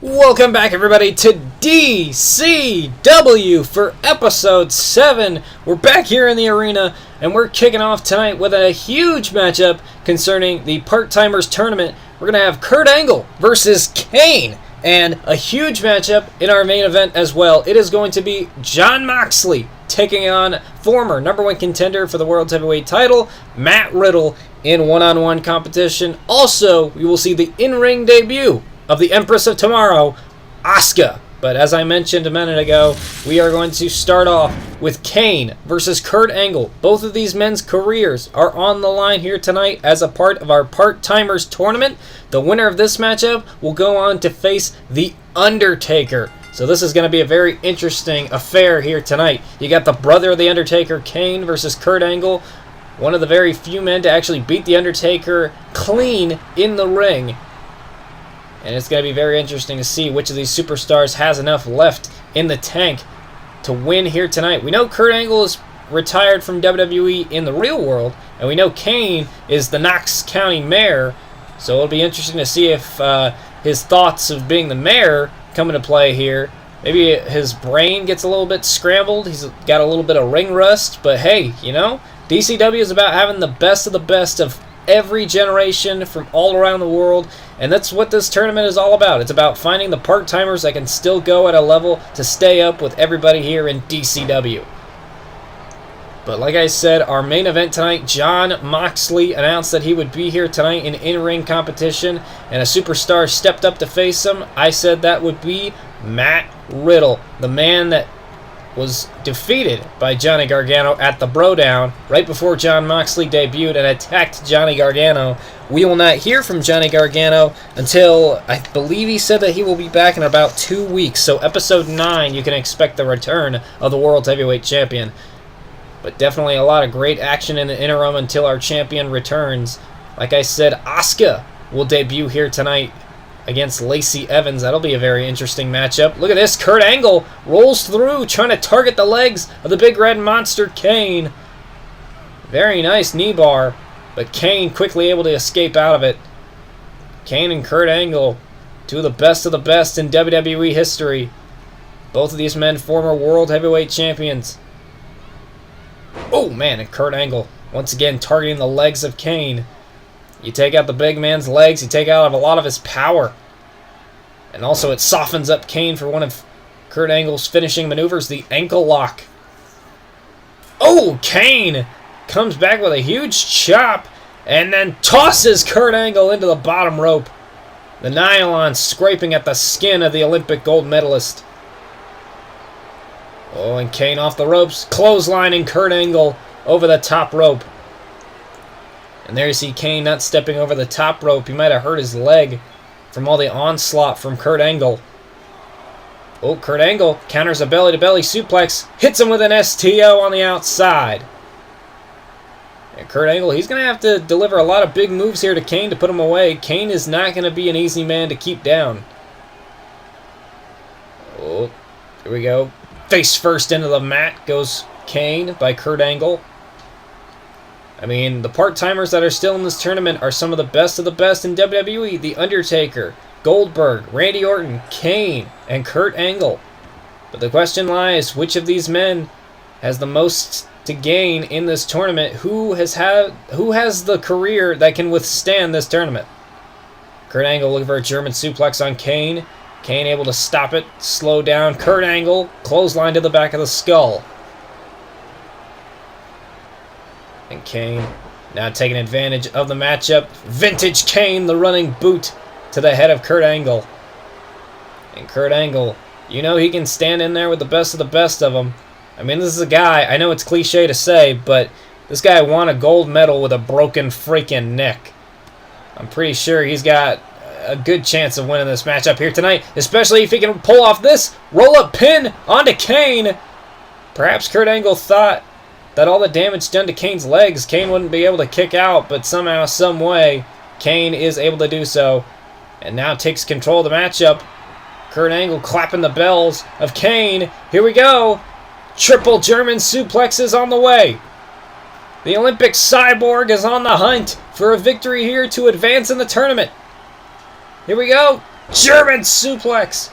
Welcome back, everybody, to D.C.W for episode 7. We're back here in the arena, and we're kicking off tonight with a huge matchup concerning the part-timers tournament. We're going to have Kurt Angle versus Kane, and a huge matchup in our main event as well. It is going to be Jon Moxley taking on former #1 contender for the World Heavyweight title, Matt Riddle, in one-on-one competition. Also, we will see the in-ring debut of the Empress of Tomorrow, Asuka. But as I mentioned a minute ago, we are going to start off with Kane versus Kurt Angle. Both of these men's careers are on the line here tonight as a part of our part-timers tournament. The winner of this matchup will go on to face The Undertaker. So this is going to be a very interesting affair here tonight. You got the brother of The Undertaker, Kane, versus Kurt Angle. One of the very few men to actually beat The Undertaker clean in the ring. And it's going to be very interesting to see which of these superstars has enough left in the tank to win here tonight. We know Kurt Angle is retired from WWE in the real world, and we know Kane is the Knox County mayor. So it'll be interesting to see if his thoughts of being the mayor come into play here. Maybe his brain gets a little bit scrambled. He's got a little bit of ring rust. But hey, you know, D.C.W is about having the best of every generation from all around the world, and that's what this tournament is all about. It's about finding the part-timers that can still go at a level to stay up with everybody here in D.C.W. But like I said, our main event tonight, Jon Moxley announced that he would be here tonight in ring competition, and a superstar stepped up to face him. I said that would be Matt Riddle, the man that was defeated by Johnny Gargano at the Brodown right before Jon Moxley debuted and attacked Johnny Gargano. We will not hear from Johnny Gargano until, I believe he said that he will be back in about 2 weeks. So episode 9, you can expect the return of the World Heavyweight Champion. But definitely a lot of great action in the interim until our champion returns. Like I said, Asuka will debut here tonight against Lacey Evans. That'll be a very interesting matchup. Look at this. Kurt Angle rolls through, trying to target the legs of the big red monster, Kane. Very nice knee bar, but Kane quickly able to escape out of it. Kane and Kurt Angle, two of the best in WWE history. Both of these men former World Heavyweight Champions. Oh, man, and Kurt Angle once again targeting the legs of Kane. You take out the big man's legs, you take out a lot of his power. And also it softens up Kane for one of Kurt Angle's finishing maneuvers, the ankle lock. Oh, Kane comes back with a huge chop and then tosses Kurt Angle into the bottom rope. The nylon scraping at the skin of the Olympic gold medalist. Oh, and Kane off the ropes, clotheslining Kurt Angle over the top rope. And there you see Kane not stepping over the top rope. He might have hurt his leg from all the onslaught from Kurt Angle. Oh, Kurt Angle counters a belly-to-belly suplex. Hits him with an STO on the outside. And Kurt Angle, he's going to have to deliver a lot of big moves here to Kane to put him away. Kane is not going to be an easy man to keep down. Oh, here we go. Face first into the mat goes Kane by Kurt Angle. I mean, the part-timers that are still in this tournament are some of the best in WWE. The Undertaker, Goldberg, Randy Orton, Kane, and Kurt Angle. But the question lies, which of these men has the most to gain in this tournament? Who has the career that can withstand this tournament? Kurt Angle looking for a German suplex on Kane. Kane able to stop it, slow down. Kurt Angle, clothesline to the back of the skull. And Kane now taking advantage of the matchup. Vintage Kane, the running boot to the head of Kurt Angle. And Kurt Angle, you know he can stand in there with the best of them. I mean, this is a guy, I know it's cliche to say, but this guy won a gold medal with a broken freaking neck. I'm pretty sure he's got a good chance of winning this matchup here tonight, especially if he can pull off this roll-up pin onto Kane. Perhaps Kurt Angle thought that all the damage done to Kane's legs, Kane wouldn't be able to kick out, but somehow, some way, Kane is able to do so, and now takes control of the matchup. Kurt Angle clapping the bells of Kane. Here we go. Triple German suplexes on the way. The Olympic Cyborg is on the hunt for a victory here to advance in the tournament. Here we go. German suplex.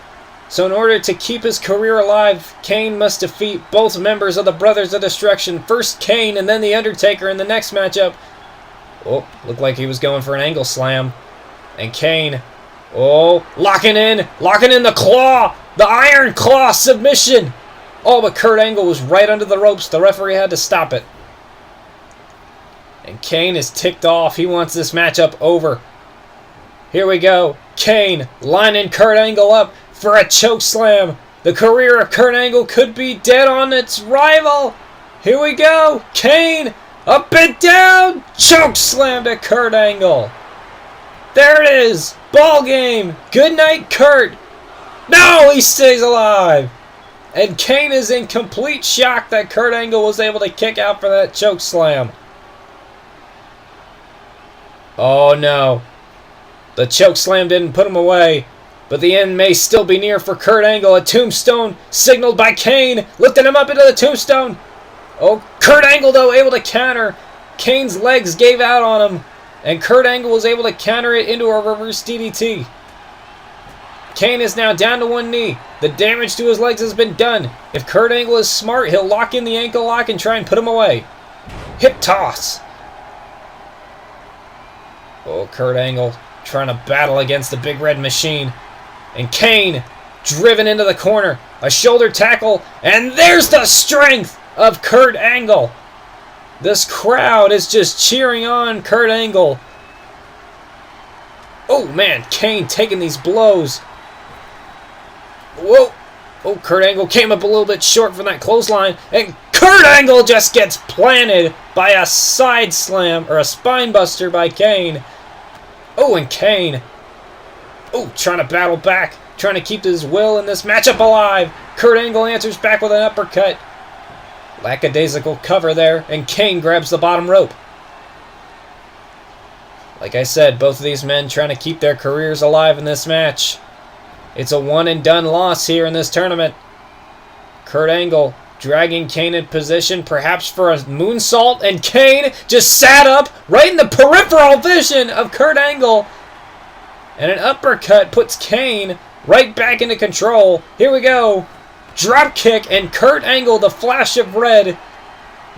So in order to keep his career alive, Kane must defeat both members of the Brothers of Destruction. First Kane and then The Undertaker in the next matchup. Oh, looked like he was going for an angle slam. And Kane, oh, locking in the claw. The Iron Claw submission. Oh, but Kurt Angle was right under the ropes. The referee had to stop it. And Kane is ticked off. He wants this matchup over. Here we go. Kane lining Kurt Angle up for a choke slam. The career of Kurt Angle could be dead on its rival. Here we go. Kane up and down. Choke slam to Kurt Angle. There it is. Ball game. Good night, Kurt. No, he stays alive. And Kane is in complete shock that Kurt Angle was able to kick out for that choke slam. Oh no. The choke slam didn't put him away, but the end may still be near for Kurt Angle. A tombstone signaled by Kane, lifting him up into the tombstone. Oh, Kurt Angle, though, able to counter. Kane's legs gave out on him, and Kurt Angle was able to counter it into a reverse DDT. Kane is now down to one knee. The damage to his legs has been done. If Kurt Angle is smart, he'll lock in the ankle lock and try and put him away. Hip toss. Oh, Kurt Angle trying to battle against the Big Red Machine. And Kane driven into the corner. A shoulder tackle. And there's the strength of Kurt Angle. This crowd is just cheering on Kurt Angle. Oh, man. Kane taking these blows. Whoa. Oh, Kurt Angle came up a little bit short from that clothesline. And Kurt Angle just gets planted by a side slam or a spine buster by Kane. Oh, and Kane. Oh, trying to battle back. Trying to keep his will in this matchup alive. Kurt Angle answers back with an uppercut. Lackadaisical cover there. And Kane grabs the bottom rope. Like I said, both of these men trying to keep their careers alive in this match. It's a one-and-done loss here in this tournament. Kurt Angle dragging Kane in position, perhaps for a moonsault, and Kane just sat up right in the peripheral vision of Kurt Angle. And an uppercut puts Kane right back into control. Here we go. Drop kick, and Kurt Angle, the flash of red,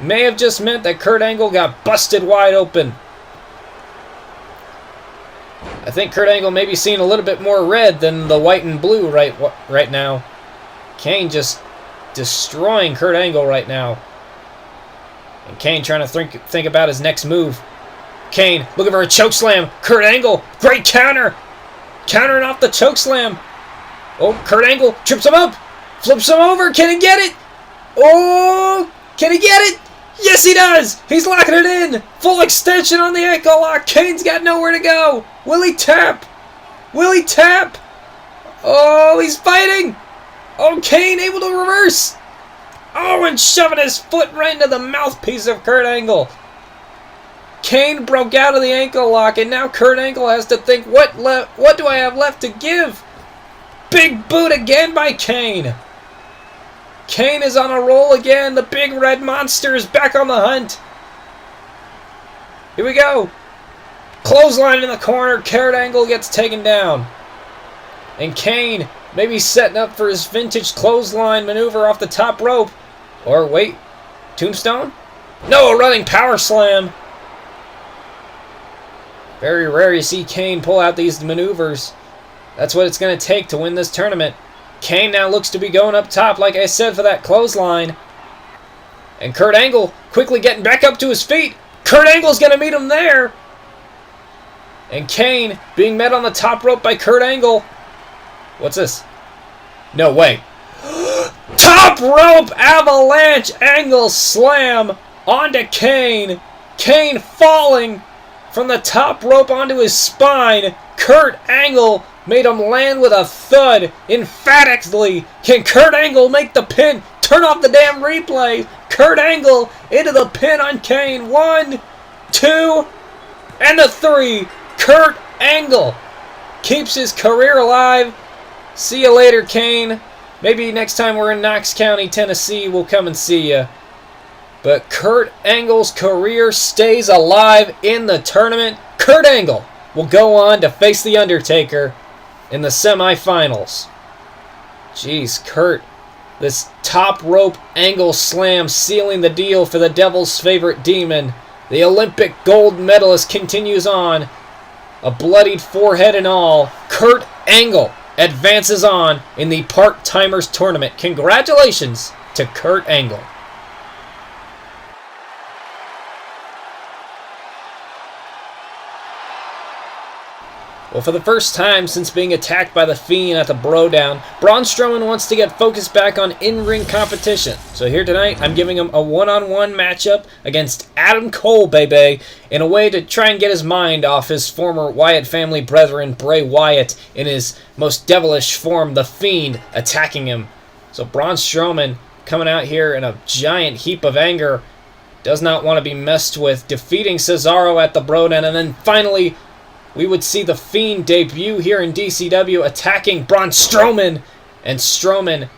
may have just meant that Kurt Angle got busted wide open. I think Kurt Angle may be seeing a little bit more red than the white and blue right now. Kane just destroying Kurt Angle right now. And Kane trying to think about his next move. Kane looking for a chokeslam. Kurt Angle, great counter. Countering off the chokeslam. Oh, Kurt Angle trips him up. Flips him over. Can he get it? Oh, can he get it? Yes, he does. He's locking it in. Full extension on the ankle lock. Kane's got nowhere to go. Will he tap? Will he tap? Oh, he's fighting. Oh, Kane able to reverse. Oh, and shoving his foot right into the mouthpiece of Kurt Angle. Kane broke out of the ankle lock, and now Kurt Angle has to think, what do I have left to give? Big boot again by Kane. Kane is on a roll again. The big red monster is back on the hunt. Here we go. Clothesline in the corner. Kurt Angle gets taken down. And Kane maybe setting up for his vintage clothesline maneuver off the top rope. Or wait, tombstone? No, a running power slam. Very rare you see Kane pull out these maneuvers. That's what it's going to take to win this tournament. Kane now looks to be going up top, like I said, for that clothesline. And Kurt Angle quickly getting back up to his feet. Kurt Angle's going to meet him there. And Kane being met on the top rope by Kurt Angle. What's this? No, wait. Top rope avalanche angle slam onto Kane. Kane falling from the top rope onto his spine. Kurt Angle made him land with a thud emphatically. Can Kurt Angle make the pin? Turn off the damn replay. Kurt Angle into the pin on Kane. 1, 2, and a 3. Kurt Angle keeps his career alive. See you later, Kane. Maybe next time we're in Knox County, Tennessee, we'll come and see you. But Kurt Angle's career stays alive in the tournament. Kurt Angle will go on to face The Undertaker in the semifinals. Jeez, Kurt. This top rope angle slam sealing the deal for the Devil's favorite demon. The Olympic gold medalist continues on. A bloodied forehead and all. Kurt Angle advances on in the Part-Timers tournament. Congratulations to Kurt Angle. Well, for the first time since being attacked by The Fiend at the Brodown, Braun Strowman wants to get focused back on in-ring competition. So here tonight, I'm giving him a one-on-one matchup against Adam Cole, baby, in a way to try and get his mind off his former Wyatt family brethren, Bray Wyatt, in his most devilish form, The Fiend, attacking him. So Braun Strowman coming out here in a giant heap of anger, does not want to be messed with, defeating Cesaro at the Brodown, and then finally we would see The Fiend debut here in D.C.W. attacking Braun Strowman. And Strowman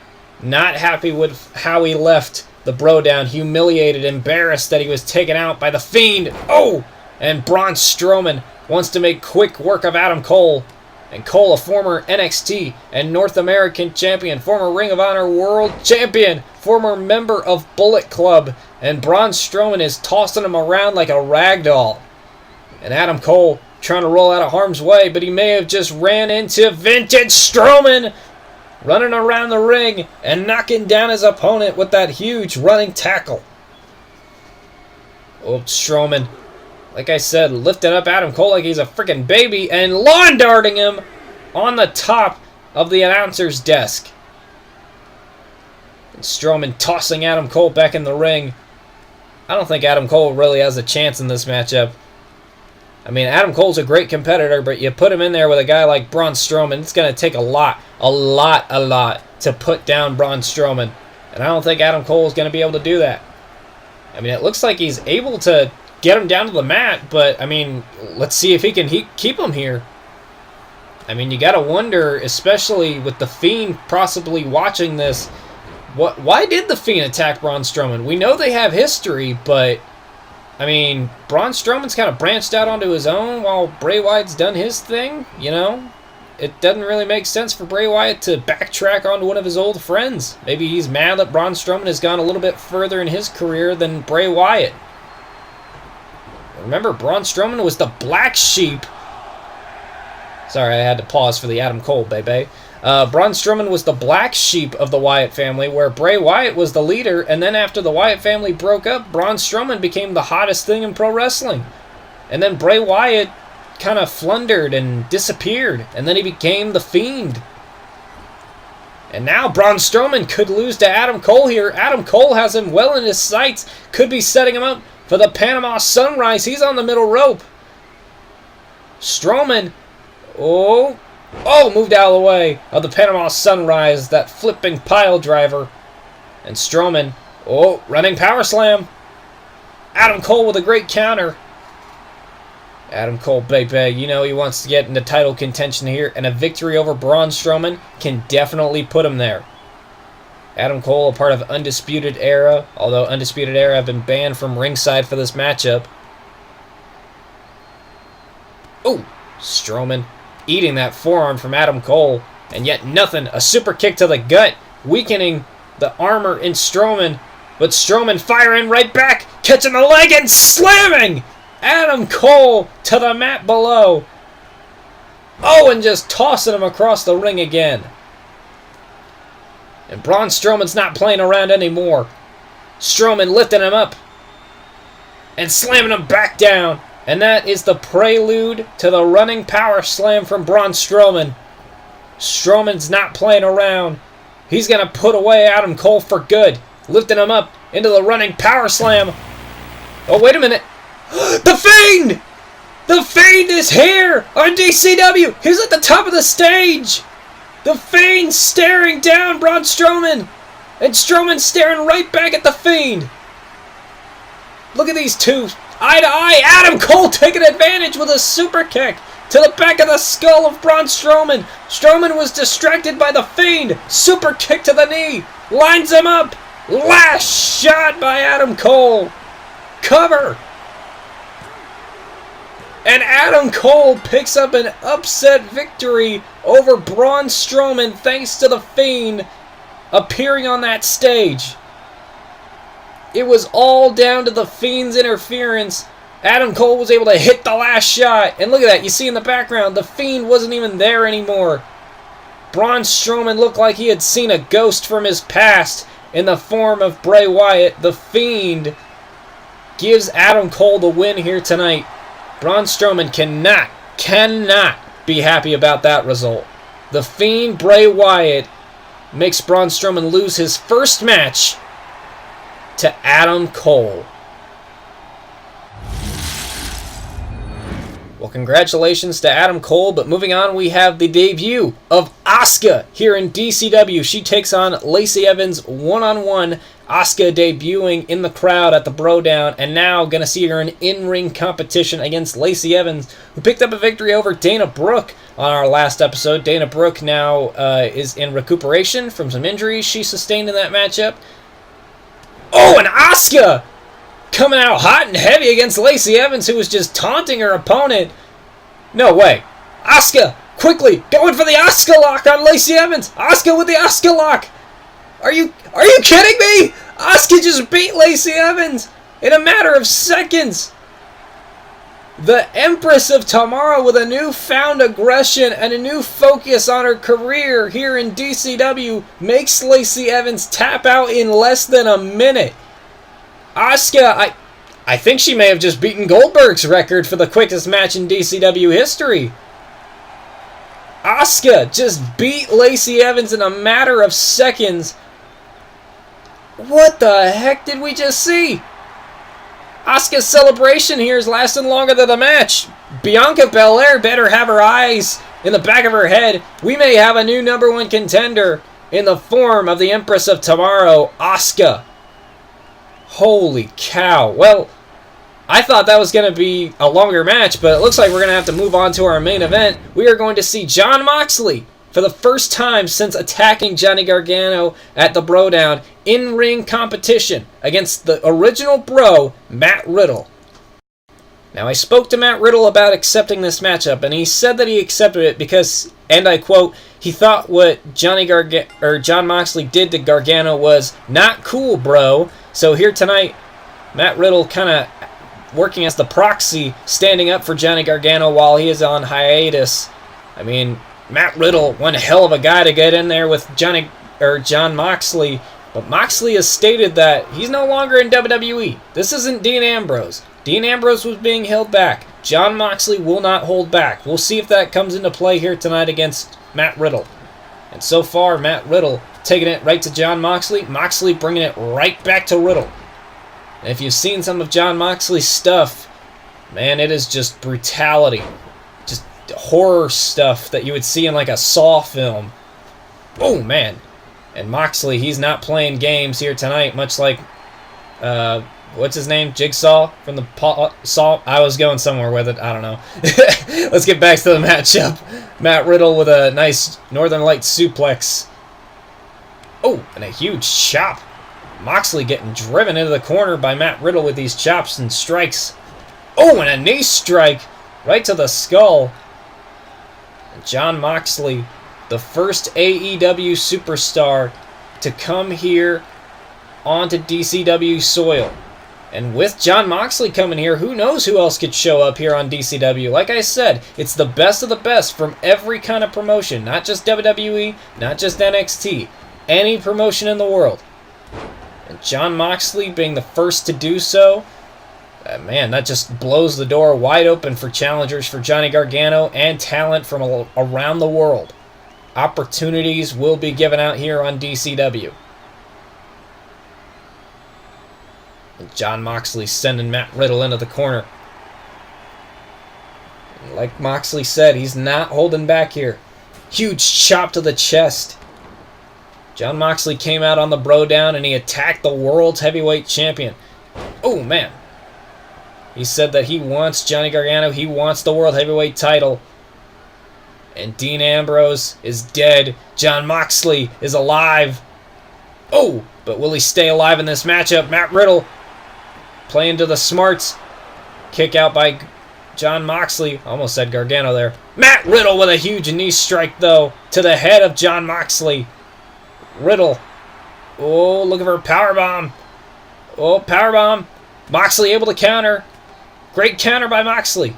not happy with how he left the Brodown. Humiliated, embarrassed that he was taken out by The Fiend. Oh! And Braun Strowman wants to make quick work of Adam Cole. And Cole, a former NXT and North American champion, former Ring of Honor World Champion, former member of Bullet Club. And Braun Strowman is tossing him around like a rag doll. And Adam Cole trying to roll out of harm's way, but he may have just ran into Vintage Strowman, running around the ring and knocking down his opponent with that huge running tackle. Oh, Strowman, like I said, lifting up Adam Cole like he's a freaking baby and lawn darting him on the top of the announcer's desk. And Strowman tossing Adam Cole back in the ring. I don't think Adam Cole really has a chance in this matchup. I mean, Adam Cole's a great competitor, but you put him in there with a guy like Braun Strowman, it's going to take a lot to put down Braun Strowman. And I don't think Adam Cole is going to be able to do that. I mean, it looks like he's able to get him down to the mat, but, I mean, let's see if he can keep him here. I mean, you got to wonder, especially with The Fiend possibly watching this, why did The Fiend attack Braun Strowman? We know they have history, but I mean, Braun Strowman's kind of branched out onto his own while Bray Wyatt's done his thing, you know? It doesn't really make sense for Bray Wyatt to backtrack onto one of his old friends. Maybe he's mad that Braun Strowman has gone a little bit further in his career than Bray Wyatt. Remember, Braun Strowman was the black sheep. Sorry, I had to pause for the Adam Cole, baby. Braun Strowman was the black sheep of the Wyatt family, where Bray Wyatt was the leader, and then after the Wyatt family broke up, Braun Strowman became the hottest thing in pro wrestling. And then Bray Wyatt kind of floundered and disappeared, and then he became The Fiend. And now Braun Strowman could lose to Adam Cole here. Adam Cole has him well in his sights, could be setting him up for the Panama Sunrise. He's on the middle rope. Strowman, moved out of the way of the Panama Sunrise, that flipping pile driver. And Strowman, running power slam. Adam Cole with a great counter. Adam Cole, baby, you know he wants to get into title contention here, and a victory over Braun Strowman can definitely put him there. Adam Cole, a part of Undisputed Era, although Undisputed Era have been banned from ringside for this matchup. Strowman eating that forearm from Adam Cole, and yet nothing. A super kick to the gut, weakening the armor in Strowman, but Strowman firing right back, catching the leg and slamming Adam Cole to the mat below. And just tossing him across the ring again. And Braun Strowman's not playing around anymore. Strowman lifting him up and slamming him back down. And that is the prelude to the running power slam from Braun Strowman. Strowman's not playing around. He's going to put away Adam Cole for good. Lifting him up into the running power slam. Wait a minute. The Fiend! The Fiend is here on D.C.W. He's at the top of the stage. The Fiend staring down Braun Strowman. And Strowman staring right back at the Fiend. Look at these two. Eye to eye. Adam Cole taking advantage with a super kick to the back of the skull of Braun Strowman. Strowman was distracted by the Fiend. Super kick to the knee. Lines him up. Last shot by Adam Cole. Cover. And Adam Cole picks up an upset victory over Braun Strowman thanks to The Fiend appearing on that stage. It was all down to The Fiend's interference. Adam Cole was able to hit the last shot. And look at that. You see in the background, The Fiend wasn't even there anymore. Braun Strowman looked like he had seen a ghost from his past in the form of Bray Wyatt. The Fiend gives Adam Cole the win here tonight. Braun Strowman cannot be happy about that result. The Fiend, Bray Wyatt, makes Braun Strowman lose his first match to Adam Cole. Well, congratulations to Adam Cole, but moving on, we have the debut of Asuka here in D.C.W. She takes on Lacey Evans one-on-one. Asuka debuting in the crowd at the Bro Down, and now going to see her in in-ring competition against Lacey Evans, who picked up a victory over Dana Brooke on our last episode. Dana Brooke now is in recuperation from some injuries she sustained in that matchup. Oh, and Asuka coming out hot and heavy against Lacey Evans, who was just taunting her opponent. No way. Asuka, quickly, going for the Asuka lock on Lacey Evans. Asuka with the Asuka lock. Are you kidding me? Asuka just beat Lacey Evans in a matter of seconds. The Empress of Tomorrow with a newfound aggression and a new focus on her career here in D.C.W. makes Lacey Evans tap out in less than a minute. Asuka, I think she may have just beaten Goldberg's record for the quickest match in D.C.W. history. Asuka just beat Lacey Evans in a matter of seconds. What the heck did we just see? Asuka's celebration here is lasting longer than the match. Bianca Belair better have her eyes in the back of her head. We may have a new #1 contender in the form of the Empress of Tomorrow, Asuka. Holy cow. Well, I thought that was going to be a longer match, but it looks like we're going to have to move on to our main event. We are going to see Jon Moxley for the first time since attacking Johnny Gargano at the Bro Down in ring competition against the original Bro, Matt Riddle. Now, I spoke to Matt Riddle about accepting this matchup, and he said that he accepted it because, and I quote, he thought what Jon Moxley did to Gargano was not cool, bro. So here tonight, Matt Riddle kind of working as the proxy, standing up for Johnny Gargano while he is on hiatus. I mean, Matt Riddle, one hell of a guy to get in there with Jon Moxley, but Moxley has stated that he's no longer in WWE. This isn't Dean Ambrose. Dean Ambrose was being held back. Jon Moxley will not hold back. We'll see if that comes into play here tonight against Matt Riddle. And so far, Matt Riddle taking it right to Jon Moxley. Moxley bringing it right back to Riddle. And if you've seen some of Jon Moxley's stuff, man, it is just brutality. Just horror stuff that you would see in like a Saw film. Oh, man. And Moxley, he's not playing games here tonight, much like, what's his name? Jigsaw from the Saw. I was going somewhere with it. I don't know. Let's get back to the matchup. Matt Riddle with a nice Northern Lights suplex. Oh, and a huge chop. Moxley getting driven into the corner by Matt Riddle with these chops and strikes. Oh, and a knee strike right to the skull. And Jon Moxley, the first AEW superstar to come here onto DCW soil. And with Jon Moxley coming here, who knows who else could show up here on DCW. Like I said, it's the best of the best from every kind of promotion. Not just WWE, not just NXT. Any promotion in the world. And Jon Moxley being the first to do so, man, that just blows the door wide open for challengers for Johnny Gargano and talent from around the world. Opportunities will be given out here on DCW. And Jon Moxley sending Matt Riddle into the corner. And like Moxley said, he's not holding back here. Huge chop to the chest. Jon Moxley came out on the Bro Down and he attacked the world's heavyweight champion. Oh, man. He said that he wants Johnny Gargano, he wants the world heavyweight title. And Dean Ambrose is dead. Jon Moxley is alive. Oh, but will he stay alive in this matchup? Matt Riddle playing to the smarts. Kick out by John Moxley. Almost said Gargano there. Matt Riddle with a huge knee strike, though, to the head of John Moxley. Riddle. Oh, look at her powerbomb. Oh, powerbomb. Moxley able to counter. Great counter by Moxley.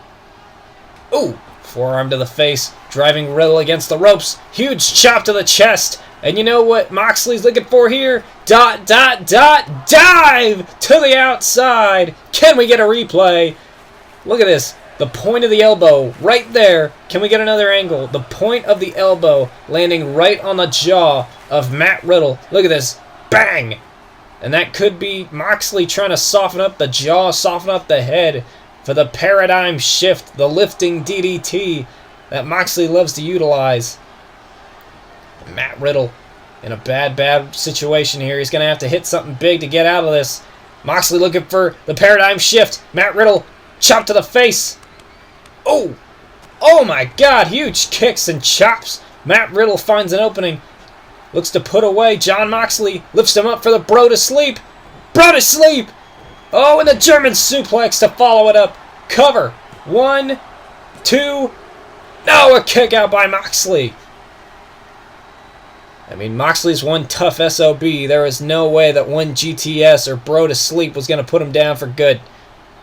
Oh, forearm to the face. Driving Riddle against the ropes. Huge chop to the chest. And you know what Moxley's looking for here? Dive to the outside. Can we get a replay? Look at this. The point of the elbow right there. Can we get another angle? The point of the elbow landing right on the jaw of Matt Riddle. Look at this. Bang! And that could be Moxley trying to soften up the jaw, soften up the head for the paradigm shift, the lifting DDT that Moxley loves to utilize. Matt Riddle in a bad situation here. He's going to have to hit something big to get out of this. Moxley looking for the paradigm shift. Matt Riddle, chop to the face. Oh! Oh my God! Huge kicks and chops. Matt Riddle finds an opening. Looks to put away John Moxley. Lifts him up for the bro to sleep. Bro to sleep! Oh, and the German suplex to follow it up. Cover. 1, 2. No, a kick out by Moxley. I mean, Moxley's one tough SOB. There is no way that one GTS or bro to sleep was going to put him down for good.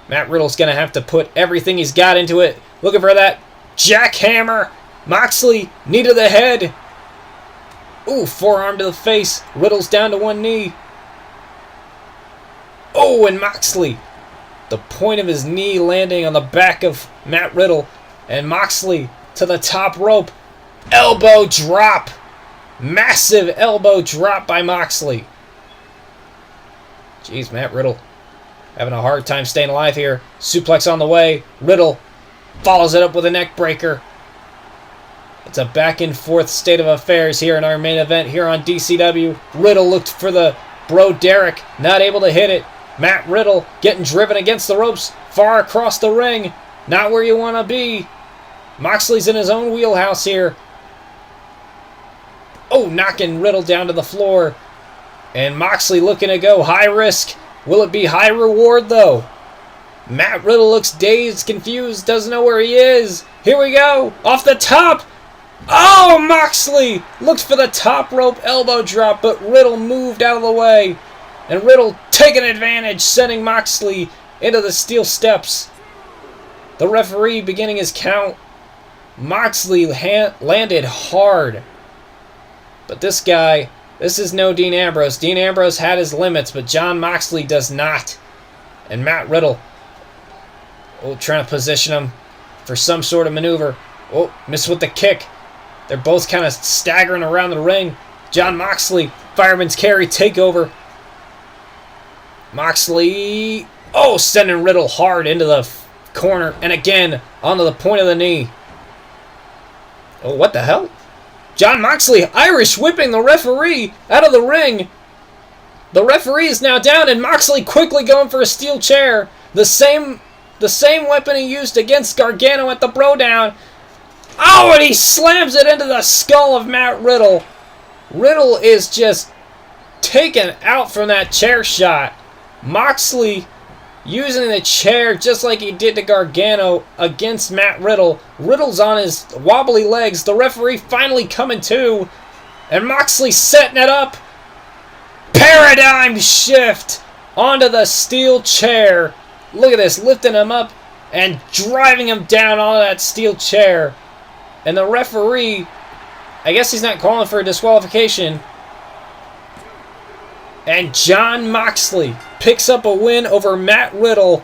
Matt Riddle's going to have to put everything he's got into it. Looking for that jackhammer. Moxley, knee to the head. Ooh, forearm to the face. Riddle's down to one knee. Oh, and Moxley. The point of his knee landing on the back of Matt Riddle. And Moxley to the top rope. Elbow drop. Massive elbow drop by Moxley. Jeez, Matt Riddle having a hard time staying alive here. Suplex on the way. Riddle follows it up with a neck breaker. It's a back and forth state of affairs here in our main event here on D.C.W. Riddle looked for the bro Derek. Not able to hit it. Matt Riddle getting driven against the ropes. Far across the ring. Not where you want to be. Moxley's in his own wheelhouse here. Oh, knocking Riddle down to the floor. And Moxley looking to go high risk. Will it be high reward, though? Matt Riddle looks dazed, confused, doesn't know where he is. Here we go. Off the top. Oh, Moxley looked for the top rope elbow drop, but Riddle moved out of the way. And Riddle taking advantage, sending Moxley into the steel steps. The referee beginning his count. Moxley landed hard. But this guy, this is no Dean Ambrose. Dean Ambrose had his limits, but John Moxley does not. And Matt Riddle, trying to position him for some sort of maneuver. Oh, missed with the kick. They're both kind of staggering around the ring. John Moxley, fireman's carry takeover. Moxley, sending Riddle hard into the corner. And again, onto the point of the knee. Oh, what the hell? John Moxley Irish whipping the referee out of the ring. The referee is now down, and Moxley quickly going for a steel chair. The same weapon he used against Gargano at the Bro Down. Oh, and he slams it into the skull of Matt Riddle. Riddle is just taken out from that chair shot. Moxley using the chair just like he did to Gargano against Matt Riddle. Riddle's on his wobbly legs. The referee finally coming to. And Moxley setting it up. Paradigm shift onto the steel chair. Look at this, lifting him up and driving him down onto that steel chair. And the referee, I guess he's not calling for a disqualification. And John Moxley picks up a win over Matt Riddle.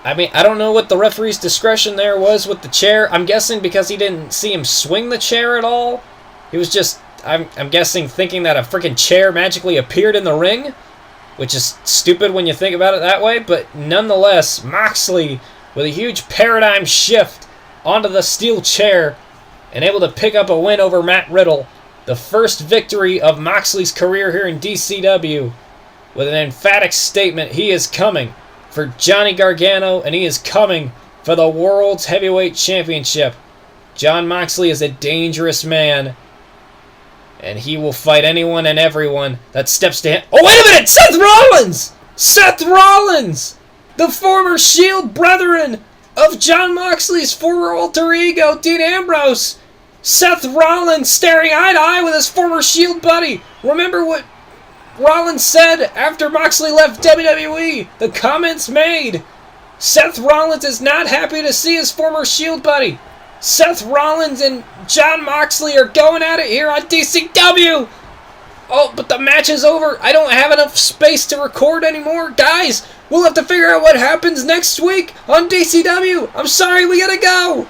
I mean, I don't know what the referee's discretion there was with the chair. I'm guessing because he didn't see him swing the chair at all. He was just, I'm guessing, thinking that a freaking chair magically appeared in the ring, which is stupid when you think about it that way. But nonetheless, Moxley with a huge paradigm shift onto the steel chair and able to pick up a win over Matt Riddle. The first victory of Moxley's career here in D.C.W. with an emphatic statement. He is coming for Johnny Gargano, and he is coming for the World's Heavyweight Championship. John Moxley is a dangerous man, and he will fight anyone and everyone that steps to him. Oh, wait a minute! Seth Rollins! Seth Rollins! The former Shield Brethren of Jon Moxley's former alter ego, Dean Ambrose. Seth Rollins staring eye to eye with his former Shield buddy. Remember what Rollins said after Moxley left WWE? The comments made. Seth Rollins is not happy to see his former Shield buddy. Seth Rollins and Jon Moxley are going at it here on D.C.W. Oh, but the match is over. I don't have enough space to record anymore. Guys, we'll have to figure out what happens next week on D.C.W. I'm sorry, we gotta go.